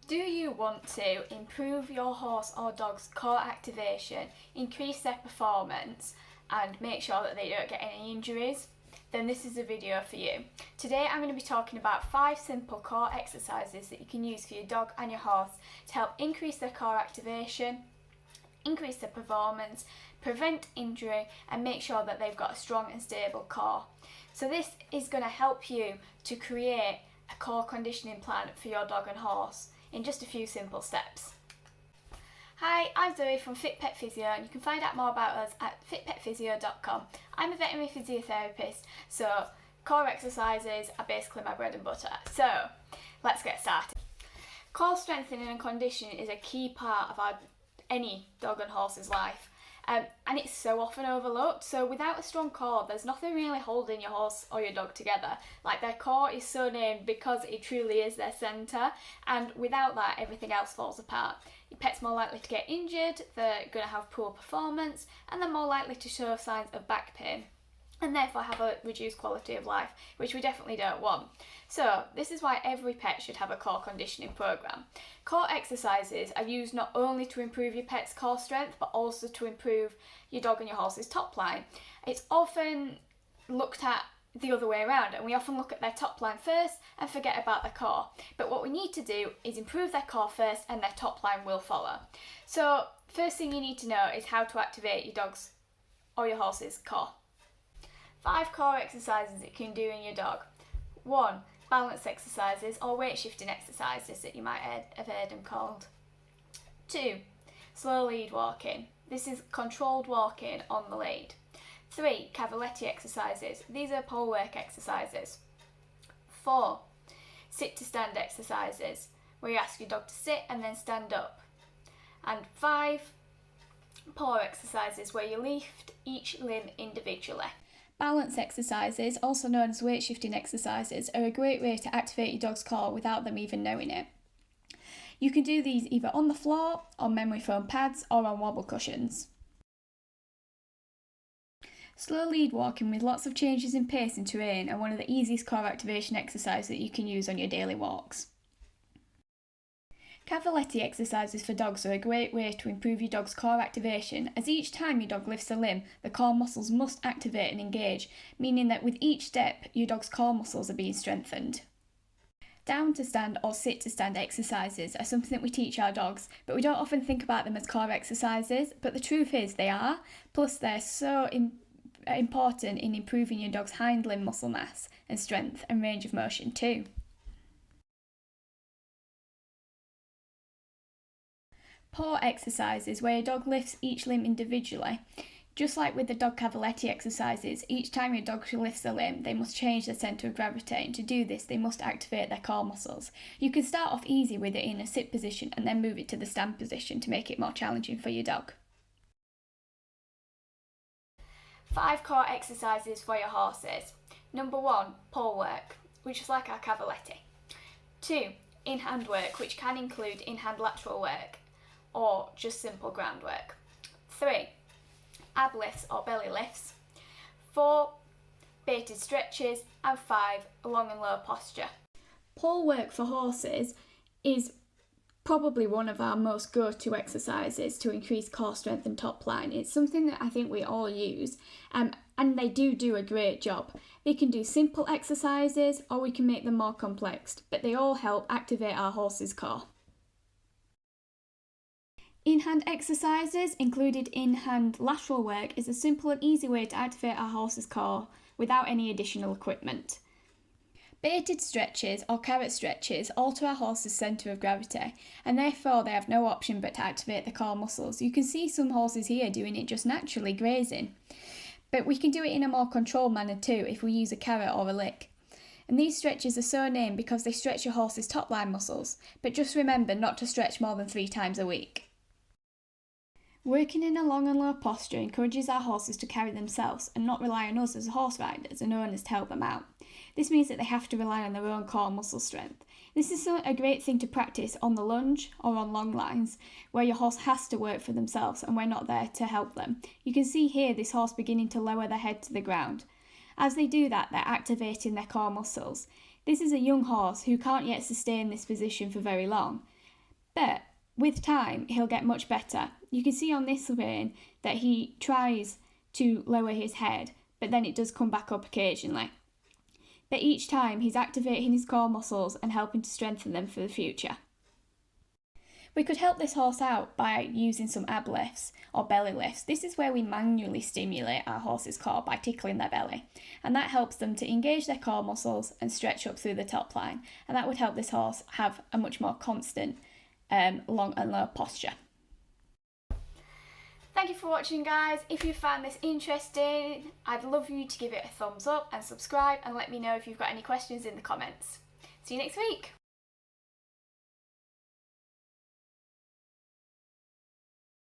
Do you want to improve your horse or dog's core activation, increase their performance, and make sure that they don't get any injuries? Then this is a video for you. Today I'm going to be talking about 5 simple core exercises that you can use for your dog and your horse to help increase their core activation, increase their performance, prevent injury, and make sure that they've got a strong and stable core. So this is going to help you to create a core conditioning plan for your dog and horse in just a few simple steps. Hi, I'm Zoe from Fit Pet Physio, and you can find out more about us at fitpetphysio.com. I'm a veterinary physiotherapist, so core exercises are basically my bread and butter. So let's get started. Core strengthening and conditioning is a key part of any dog and horse's life. And it's so often overlooked. So without a strong core, there's nothing really holding your horse or your dog together. Like, their core is so named because it truly is their centre, and without that, everything else falls apart. Your pet's more likely to get injured, they're going to have poor performance, and they're more likely to show signs of back pain, and therefore have a reduced quality of life, which we definitely don't want. So this is why every pet should have a core conditioning programme. Core exercises are used not only to improve your pet's core strength, but also to improve your dog and your horse's top line. It's often looked at the other way around, and we often look at their top line first and forget about their core. But what we need to do is improve their core first, and their top line will follow. So first thing you need to know is how to activate your dog's or your horse's core. 5 core exercises that you can do in your dog. 1. Balance exercises or weight shifting exercises that you might have heard them called. 2. Slow lead walking. This is controlled walking on the lead. 3. Cavaletti exercises. These are pole work exercises. 4. Sit to stand exercises, where you ask your dog to sit and then stand up. And 5. Paw exercises, where you lift each limb individually. Balance exercises, also known as weight shifting exercises, are a great way to activate your dog's core without them even knowing it. You can do these either on the floor, on memory foam pads, or on wobble cushions. Slow lead walking with lots of changes in pace and terrain are one of the easiest core activation exercises that you can use on your daily walks. Cavaletti exercises for dogs are a great way to improve your dog's core activation, as each time your dog lifts a limb, the core muscles must activate and engage, meaning that with each step, your dog's core muscles are being strengthened. Down to stand or sit to stand exercises are something that we teach our dogs, but we don't often think about them as core exercises, but the truth is they are, plus they're so important in improving your dog's hind limb muscle mass and strength and range of motion too. Paw exercises, where your dog lifts each limb individually. Just like with the dog cavaletti exercises, each time your dog lifts a limb, they must change their centre of gravity, and to do this, they must activate their core muscles. You can start off easy with it in a sit position and then move it to the stand position to make it more challenging for your dog. 5 core exercises for your horses. Number 1, pole work, which is like our cavaletti. 2, in-hand work, which can include in-hand lateral work or just simple groundwork. 3, ab lifts or belly lifts. 4, baited stretches. And 5, long and low posture. Pole work for horses is probably one of our most go-to exercises to increase core strength and top line. It's something that I think we all use, and they do a great job. They can do simple exercises, or we can make them more complex, but they all help activate our horse's core. In-hand exercises, included in-hand lateral work, is a simple and easy way to activate our horse's core without any additional equipment. Baited stretches or carrot stretches alter our horse's centre of gravity, and therefore they have no option but to activate the core muscles. You can see some horses here doing it just naturally grazing, but we can do it in a more controlled manner too if we use a carrot or a lick. And these stretches are so named because they stretch your horse's top line muscles, but just remember not to stretch more than 3 times a week. Working in a long and low posture encourages our horses to carry themselves and not rely on us as horse riders and owners to help them out. This means that they have to rely on their own core muscle strength. This is a great thing to practice on the lunge or on long lines, where your horse has to work for themselves and we're not there to help them. You can see here this horse beginning to lower their head to the ground. As they do that, they're activating their core muscles. This is a young horse who can't yet sustain this position for very long. But with time, he'll get much better. You can see on this rein that he tries to lower his head, but then it does come back up occasionally. But each time he's activating his core muscles and helping to strengthen them for the future. We could help this horse out by using some ab lifts or belly lifts. This is where we manually stimulate our horse's core by tickling their belly, and that helps them to engage their core muscles and stretch up through the top line, and that would help this horse have a much more constant long and low posture. Thank you for watching, guys. If you found this interesting, I'd love you to give it a thumbs up and subscribe, and let me know if you've got any questions in the comments. See you next week.